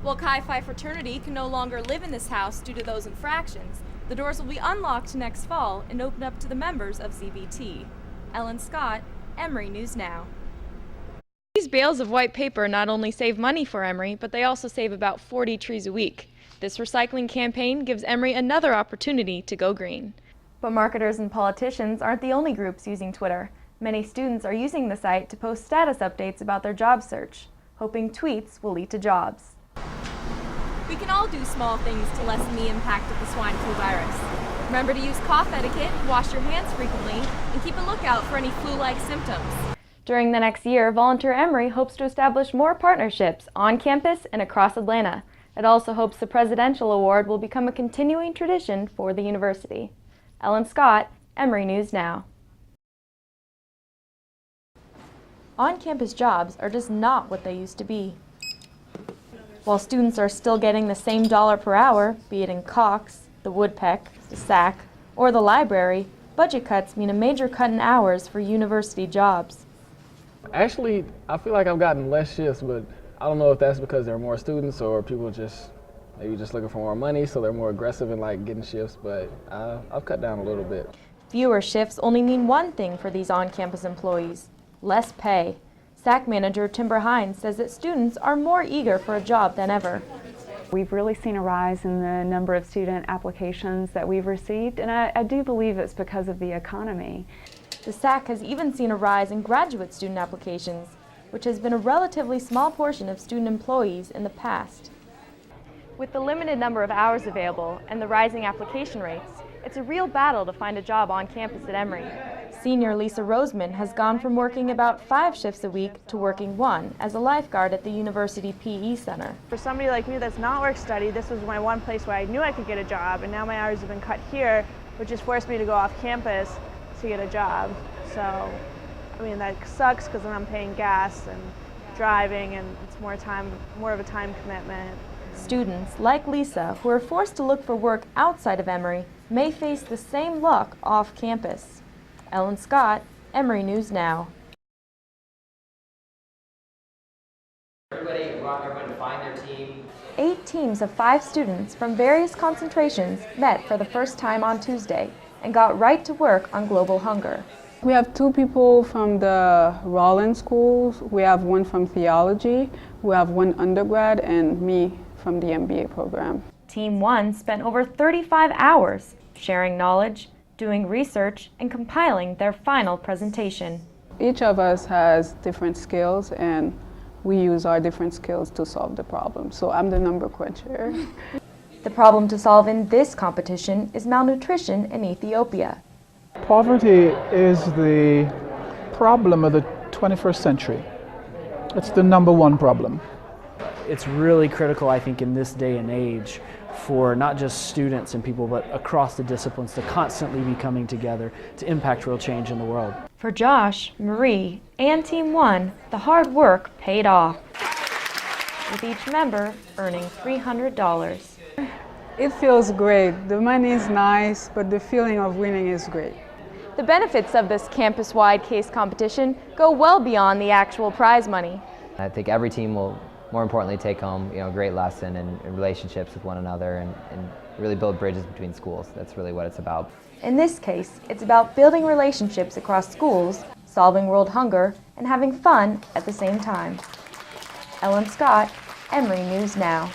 While Chi Phi fraternity can no longer live in this house due to those infractions, the doors will be unlocked next fall and opened up to the members of ZBT. Ellen Scott, Emory News Now. These bales of white paper not only save money for Emory, but they also save about 40 trees a week. This recycling campaign gives Emory another opportunity to go green. But marketers and politicians aren't the only groups using Twitter. Many students are using the site to post status updates about their job search, hoping tweets will lead to jobs. We can all do small things to lessen the impact of the swine flu virus. Remember to use cough etiquette, wash your hands frequently, and keep a lookout for any flu-like symptoms. During the next year, Volunteer Emory hopes to establish more partnerships on campus and across Atlanta. It also hopes the Presidential Award will become a continuing tradition for the university. Ellen Scott, Emory News Now. On-campus jobs are just not what they used to be. While students are still getting the same dollar per hour, be it in Cox, the Woodpeck, the SAC, or the library, budget cuts mean a major cut in hours for university jobs. Actually, I feel like I've gotten less shifts, but I don't know if that's because there are more students or people maybe just looking for more money, so they're more aggressive in getting shifts, but I've cut down a little bit. Fewer shifts only mean one thing for these on-campus employees: less pay. SAC manager Timber Hines says that students are more eager for a job than ever. We've really seen a rise in the number of student applications that we've received, and I do believe it's because of the economy. The SAC has even seen a rise in graduate student applications, which has been a relatively small portion of student employees in the past. With the limited number of hours available and the rising application rates, it's a real battle to find a job on campus at Emory. Senior Lisa Roseman has gone from working about 5 shifts a week to working 1 as a lifeguard at the University PE Center. For somebody like me that's not work-study, this was my one place where I knew I could get a job, and now my hours have been cut here, which has forced me to go off campus to get a job. So, I mean, that sucks because then I'm paying gas and driving, and it's more of a time commitment. Students like Lisa, who are forced to look for work outside of Emory, may face the same luck off campus. Ellen Scott, Emory News Now. Everybody to find their team. 8 teams of 5 students from various concentrations met for the first time on Tuesday and got right to work on global hunger. We have 2 people from the Rollins schools. We have 1 from theology. We have 1 undergrad, and me from the MBA program. Team 1 spent over 35 hours sharing knowledge, doing research, and compiling their final presentation. Each of us has different skills, and we use our different skills to solve the problem. So I'm the number cruncher. The problem to solve in this competition is malnutrition in Ethiopia. Poverty is the problem of the 21st century. It's the number 1 problem. It's really critical, I think, in this day and age for not just students and people, but across the disciplines to constantly be coming together to impact real change in the world. For Josh, Marie, and Team 1, the hard work paid off, with each member earning $300. It feels great. The money is nice, but the feeling of winning is great. The benefits of this campus-wide case competition go well beyond the actual prize money. I think every team will, more importantly, take home a great lesson in relationships with one another and really build bridges between schools. That's really what it's about. In this case, it's about building relationships across schools, solving world hunger, and having fun at the same time. Ellen Scott, Emory News Now.